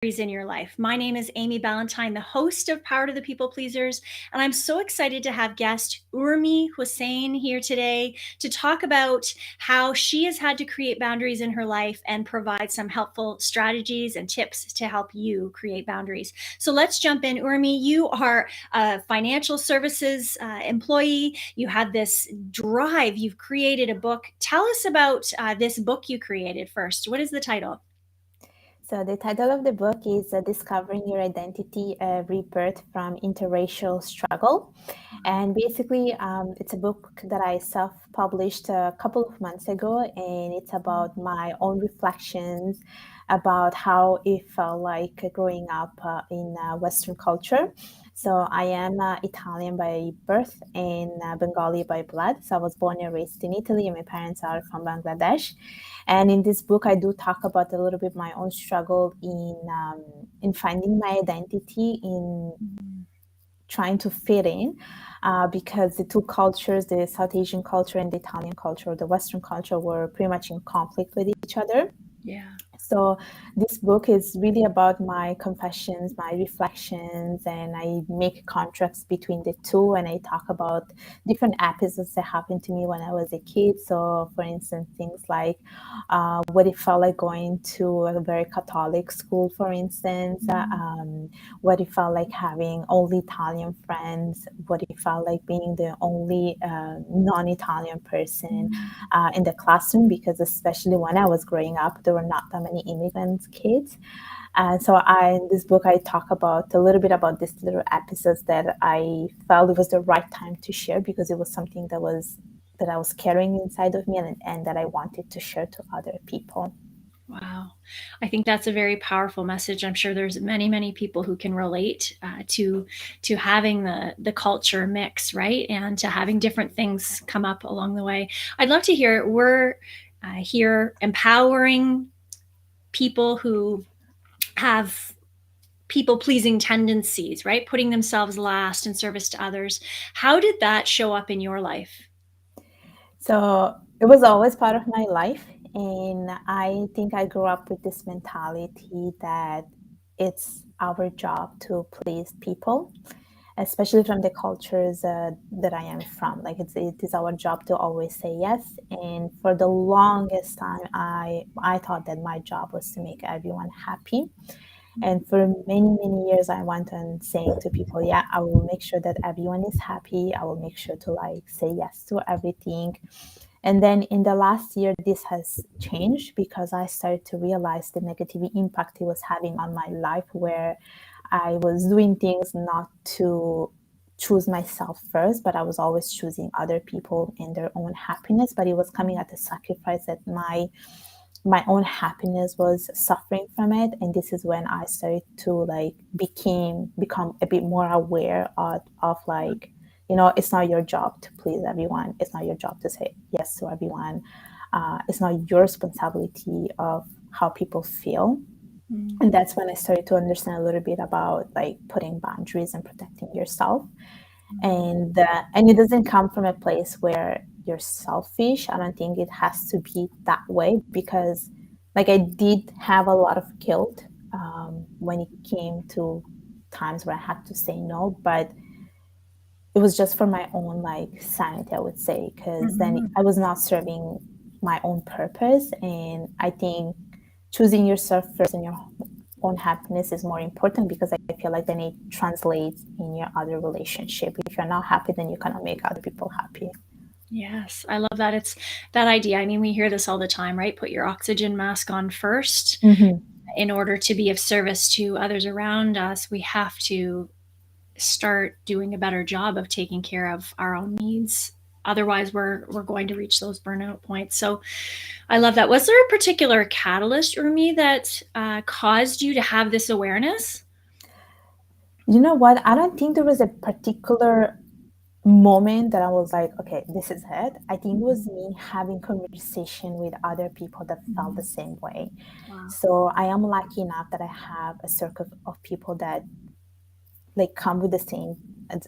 in your life. My name is Amy Ballantyne, the host of Power to the People Pleasers, and I'm so excited to have guest Urmi Hossain here today to talk about how she has had to create boundaries in her life and provide some helpful strategies and tips to help you create boundaries. So let's jump in. Urmi, you are a financial services employee. You have this drive. You've created a book. Tell us about this book you created first. What is the title? So the title of the book is Discovering Your Identity, a Rebirth from Interracial Struggle. And basically, it's a book that I self-published a couple of months ago, and it's about my own reflections about how it felt like growing up in Western culture. So I am Italian by birth and Bengali by blood. So I was born and raised in Italy, and my parents are from Bangladesh. And in this book, I do talk about a little bit my own struggle in finding my identity, in trying to fit in, because the two cultures, the South Asian culture and the Italian culture, the Western culture, were pretty much in conflict with each other. Yeah. So this book is really about my confessions, my reflections, and I make contrasts between the two, and I talk about different episodes that happened to me when I was a kid. So for instance, things like what it felt like going to a very Catholic school, for instance, what it felt like having only Italian friends, what it felt like being the only non-Italian person in the classroom, because especially when I was growing up, there were not that many immigrant kids. And so in this book, I talk about a little bit about these little episodes that I felt it was the right time to share, because it was something that I was carrying inside of me, and that I wanted to share to other people. Wow. I think that's a very powerful message. I'm sure there's many people who can relate to having the culture mix, right? And to having different things come up along the way. I'd love to hear, we're here empowering people who have people pleasing tendencies, right? Putting themselves last in service to others. How did that show up in your life? So it was always part of my life. And I think I grew up with this mentality that it's our job to please people, especially from the cultures that I am from. Like it is our job to always say yes. And for the longest time, I thought that my job was to make everyone happy. And for many years, I went on saying to people, yeah, I will make sure that everyone is happy. I will make sure to like say yes to everything. And then in the last year, this has changed, because I started to realize the negative impact it was having on my life, where I was doing things not to choose myself first, but I was always choosing other people and their own happiness. But it was coming at a sacrifice that my own happiness was suffering from it. And this is when I started to like become a bit more aware of like, it's not your job to please everyone. It's not your job to say yes to everyone. It's not your responsibility of how people feel. And that's when I started to understand a little bit about like putting boundaries and protecting yourself. And it doesn't come from a place where you're selfish. I don't think it has to be that way, because like I did have a lot of guilt when it came to times where I had to say no, but it was just for my own like sanity, I would say, because then I was not serving my own purpose. And I think choosing yourself first and your own happiness is more important, because I feel like then it translates in your other relationship. If you're not happy, then you cannot make other people happy. Yes, I love that. It's that idea. I mean, we hear this all the time, right? Put your oxygen mask on first. Mm-hmm. In order to be of service to others around us, we have to start doing a better job of taking care of our own needs. Otherwise, we're going to reach those burnout points. So I love that. Was there a particular catalyst, Urmi, that caused you to have this awareness? You know what? I don't think there was a particular moment that I was like, okay, this is it. I think it was me having conversation with other people that felt the same way. Wow. So I am lucky enough that I have a circle of people that like come with the same as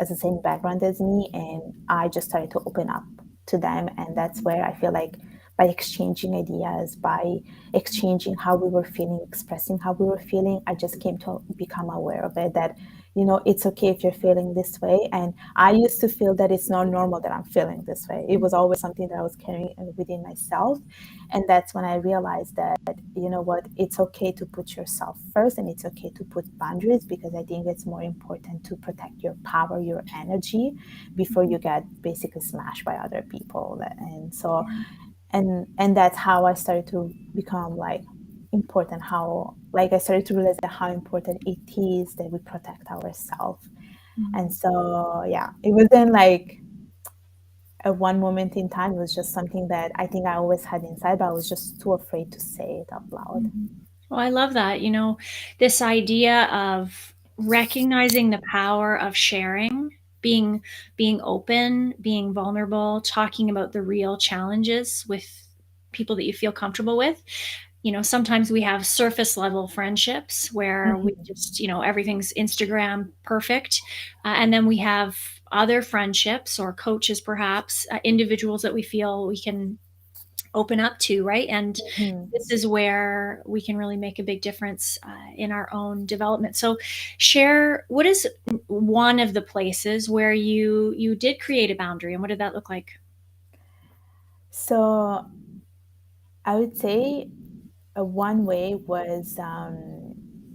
the same background as me, and I just started to open up to them. And that's where I feel like by exchanging ideas, by exchanging how we were feeling, expressing how we were feeling, I just came to become aware of it, that, it's okay if you're feeling this way. And I used to feel that it's not normal that I'm feeling this way. It was always something that I was carrying within myself. And that's when I realized that, what, it's okay to put yourself first, and it's okay to put boundaries, because I think it's more important to protect your power, your energy, before you get basically smashed by other people. And so, and that's how I started to become like important, how, like, I started to realize that how important it is that we protect ourselves. And so, yeah, it wasn't like at one moment in time. It was just something that I think I always had inside, but I was just too afraid to say it out loud. Well, I love that. This idea of recognizing the power of sharing, being being open, being vulnerable, talking about the real challenges with people that you feel comfortable with. Sometimes we have surface level friendships where we Mm-hmm. just, everything's Instagram perfect. And then we have other friendships or coaches, perhaps, individuals that we feel we can open up to, right? And Mm-hmm. this is where we can really make a big difference in our own development. So, share what is one of the places where you did create a boundary, and what did that look like? So I would say one way was,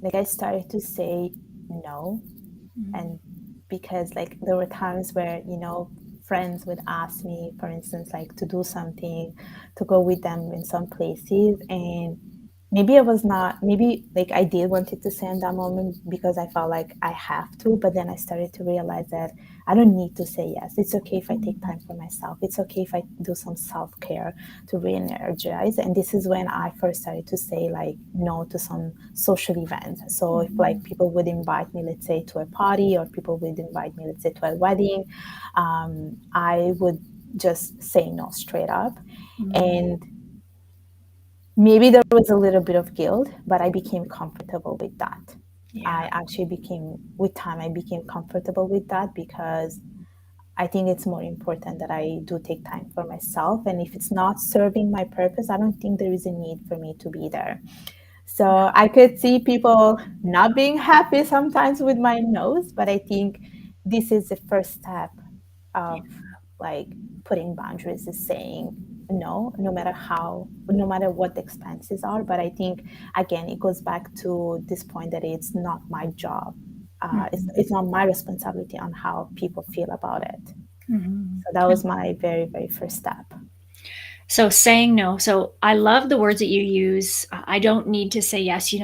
like, I started to say no. And because, like, there were times where, friends would ask me, for instance, like, to do something, to go with them in some places, and maybe I was not, maybe, like, I did wanted to say in that moment because I felt like I have to, but then I started to realize that I don't need to say yes. It's okay if I take time for myself. It's okay if I do some self-care to re-energize. And this is when I first started to say, like, no to some social events. So if, like, people would invite me, let's say, to a party, or people would invite me, let's say, to a wedding, I would just say no straight up. And maybe there was a little bit of guilt, but I became comfortable with that. Yeah. I actually became, with time, I became comfortable with that, because I think it's more important that I do take time for myself. And if it's not serving my purpose, I don't think there is a need for me to be there. So I could see people not being happy sometimes with my no's, but I think this is the first step Yeah. of, like, putting boundaries, is saying no, no matter how, no matter what the expenses are. But I think, again, it goes back to this point that it's not my job. It's not my responsibility on how people feel about it. Mhm. So that was my very, very first step. So saying no. So I love the words that you use. I don't need to say yes.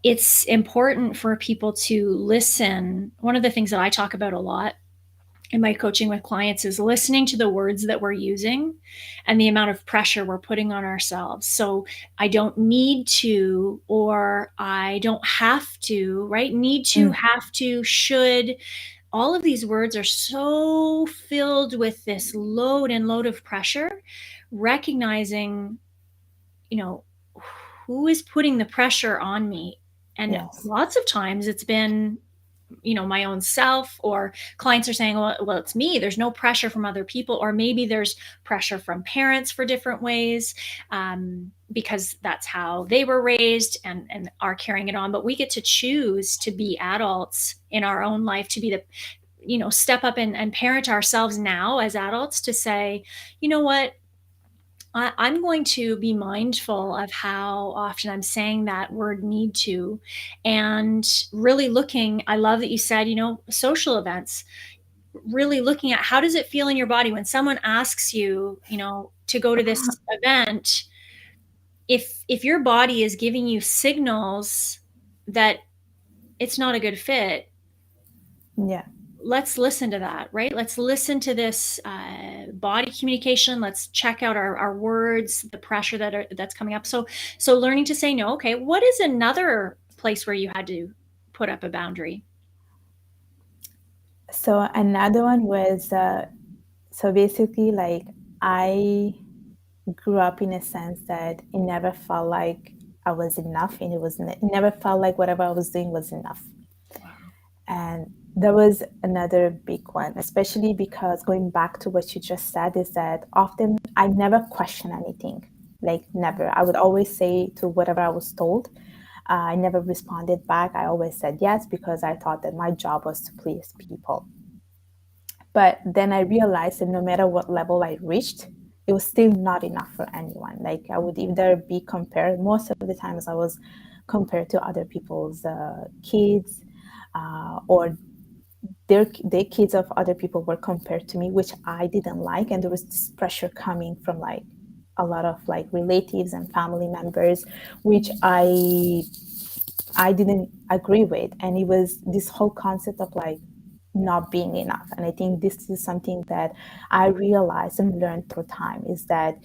It's important for people to listen. One of the things that I talk about a lot in my coaching with clients is listening to the words that we're using and the amount of pressure we're putting on ourselves. So I don't need to, or I don't have to, right? Need to, Mm, have to, should. All of these words are so filled with this load and load of pressure. Recognizing, you know, who is putting the pressure on me? And yes. lots of times it's been, my own self, or clients are saying, well, it's me. There's no pressure from other people, or maybe there's pressure from parents for different ways, because that's how they were raised, and are carrying it on. But we get to choose to be adults in our own life, to be the, step up and parent ourselves now as adults, to say, you know what, I'm going to be mindful of how often I'm saying that word need to, and really looking. I love that you said, social events, really looking at how does it feel in your body when someone asks you, to go to this event. If your body is giving you signals that it's not a good fit, Yeah. let's listen to that, right? Let's listen to this body communication. Let's check out our words, the pressure that's coming up. So learning to say no. Okay, what is another place where you had to put up a boundary? So another one was, so basically, like, I grew up in a sense that it never felt like I was enough, and it never felt like whatever I was doing was enough. And there was another big one, especially because, going back to what you just said, is that often I never question anything, like never. I would always say to whatever I was told. I never responded back. I always said yes because I thought that my job was to please people. But then I realized that no matter what level I reached, it was still not enough for anyone. Like I would either be compared, most of the times I was compared to other people's kids, or their kids of other people were compared to me, which I didn't like. And there was this pressure coming from like a lot of like relatives and family members, which I didn't agree with. And it was this whole concept of like not being enough. And I think this is something that I realized and learned through time, is that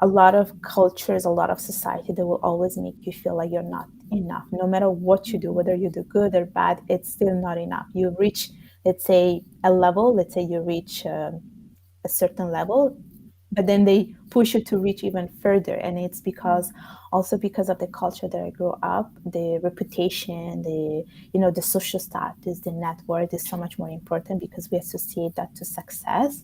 a lot of cultures, a lot of society, they will always make you feel like you're not enough. No matter what you do, whether you do good or bad, it's still not enough. You reach, let's say, a level, let's say you reach a certain level, but then they push you to reach even further. And it's because, also because of the culture that I grew up, the reputation, the social status, the net worth is so much more important because we associate that to success.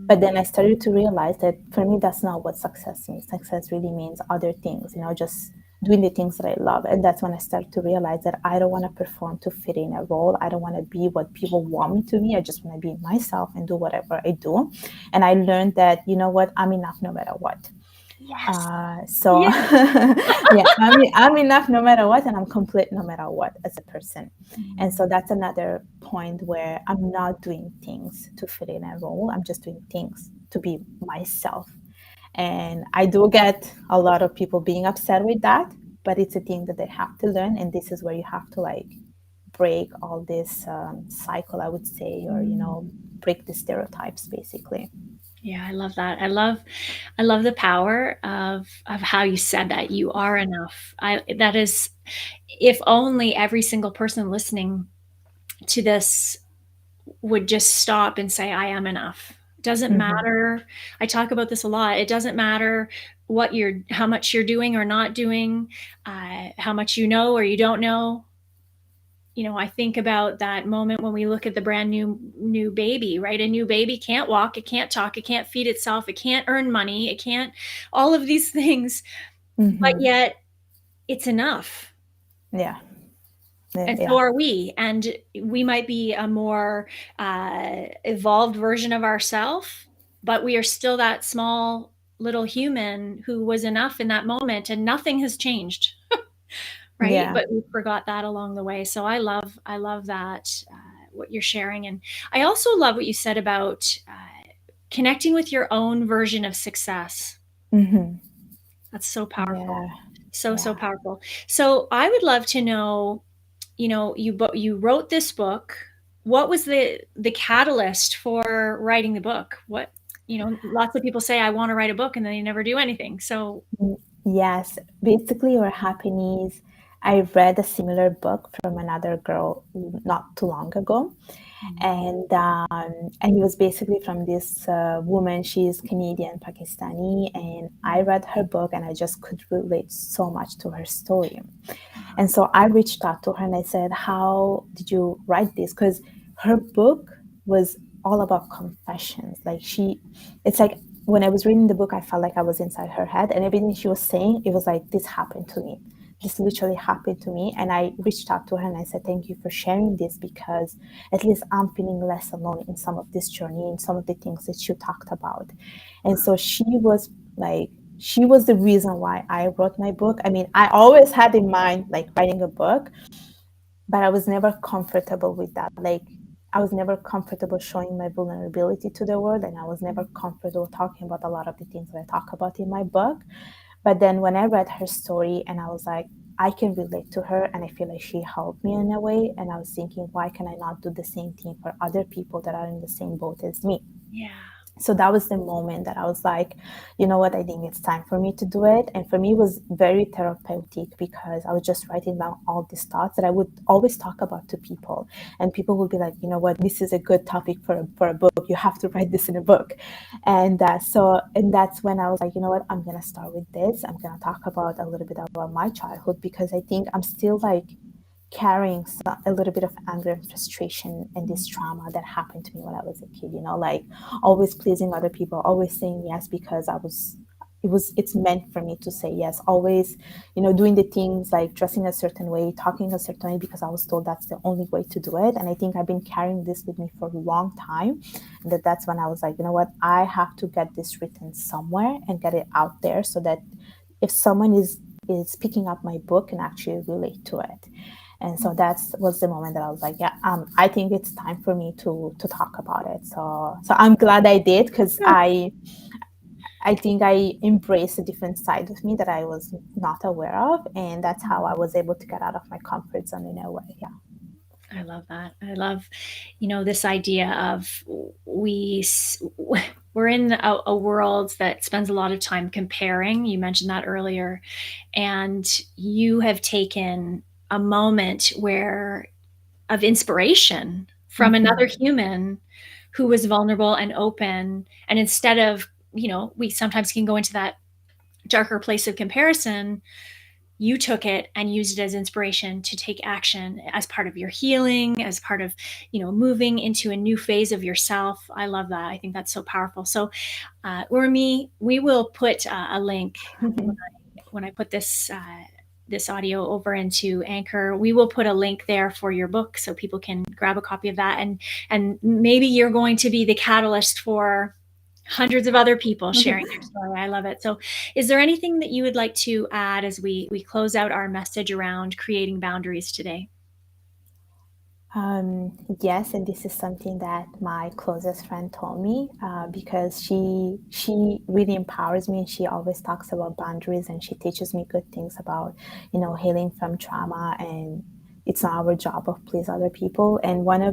But then I started to realize that for me, that's not what success means. Success really means other things, just doing the things that I love. And that's when I started to realize that I don't want to perform to fit in a role. I don't want to be what people want me to be. I just want to be myself and do whatever I do. And I learned that, you know what, I'm enough no matter what. Yes. So Yeah. yeah, I'm enough no matter what, and I'm complete no matter what as a person. And so that's another point where I'm not doing things to fit in a role. I'm just doing things to be myself. And I do get a lot of people being upset with that, but it's a thing that they have to learn. And this is where you have to like break all this cycle, I would say, or, break the stereotypes basically. Yeah, I love that. I love the power of how you said that you are enough. That is, if only every single person listening to this would just stop and say, I am enough. It doesn't Mm-hmm. matter. I talk about this a lot. It doesn't matter how much you're doing or not doing, how much you know or you don't know. I think about that moment when we look at the brand new baby, right? A new baby can't walk, it can't talk, it can't feed itself, it can't earn money, it can't all of these things, but Mm-hmm. yet it's enough. Yeah. And so Yeah. are we. And we might be a more evolved version of ourselves, but we are still that small little human who was enough in that moment, and nothing has changed, right? Yeah. But we forgot that along the way. So I love that, what you're sharing. And I also love what you said about connecting with your own version of success. Mm-hmm. That's so powerful. Yeah. So Yeah. powerful. So I would love to know, you wrote this book. What was the catalyst for writing the book? Lots of people say I want to write a book and then they never do anything. So Yes. Basically, what happened is I read a similar book from another girl not too long ago, and it was basically from this woman. She's Canadian Pakistani, and I read her book and I just could relate so much to her story. And so I reached out to her and I said, how did you write this? Because her book was all about confessions. It's like when I was reading the book, I felt like I was inside her head, and everything she was saying, it was like, this happened to me. This literally happened to me. And I reached out to her and I said, thank you for sharing this, because at least I'm feeling less alone in some of this journey and some of the things that you talked about. And so she was the reason why I wrote my book. I mean, I always had in mind like writing a book, but I was never comfortable with that. Like, I was never comfortable showing my vulnerability to the world, and I was never comfortable talking about a lot of the things that I talk about in my book. But then when I read her story, and I was like, I can relate to her, and I feel like she helped me in a way. And I was thinking, why can I not do the same thing for other people that are in the same boat as me? yeah, So that was the moment that I was like, you know what, I think it's time for me to do it. And for me, it was very therapeutic because I was just writing down all these thoughts that I would always talk about to people. And people would be like, you know what, this is a good topic for a book. You have to write this in a book. And that's when I was like, you know what, I'm going to start with this. I'm going to talk about a little bit about my childhood, because I think I'm still like carrying a little bit of anger and frustration and this trauma that happened to me when I was a kid, like always pleasing other people, always saying yes because it's meant for me to say yes, always, doing the things like dressing a certain way, talking a certain way because I was told that's the only way to do it. And I think I've been carrying this with me for a long time. And that's when I was like, you know what, I have to get this written somewhere and get it out there so that if someone is picking up my book and actually relate to it. And so that was the moment that I was like, yeah, I think it's time for me to talk about it. So I'm glad I did because I think I embraced a different side of me that I was not aware of, and that's how I was able to get out of my comfort zone in a way. Yeah. I love that. I love, this idea of we we're in a world that spends a lot of time comparing. You mentioned that earlier, and you have taken a moment where of inspiration from another Mm-hmm. human who was vulnerable and open, and instead of, we sometimes can go into that darker place of comparison. You took it and used it as inspiration to take action as part of your healing, as part of, moving into a new phase of yourself. I love that. I think that's so powerful. So, Urmi, we will put a link when I put this audio over into Anchor. We will put a link there for your book so people can grab a copy of that, and maybe you're going to be the catalyst for hundreds of other people sharing their story. I love it. So, is there anything that you would like to add as we close out our message around creating boundaries today? Yes, and this is something that my closest friend told me because she really empowers me, and she always talks about boundaries, and she teaches me good things about healing from trauma, and it's not our job of please other people. And one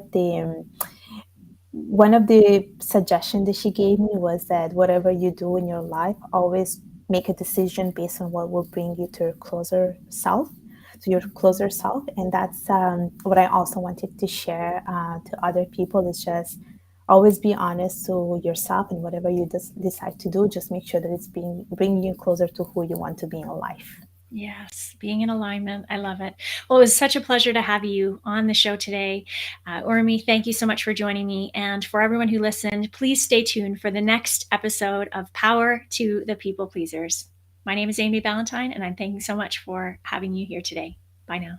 of the suggestions that she gave me was that whatever you do in your life, always make a decision based on what will bring you to your closer self, and that's what I also wanted to share to other people, is just always be honest to yourself, and whatever you decide to do, just make sure that it's bringing you closer to who you want to be in life. Yes, being in alignment. I love it. Well, it was such a pleasure to have you on the show today. Urmi, thank you so much for joining me. And for everyone who listened, please stay tuned for the next episode of Power to the People Pleasers. My name is Amy Ballantyne, and I'm thanking so much for having you here today. Bye now.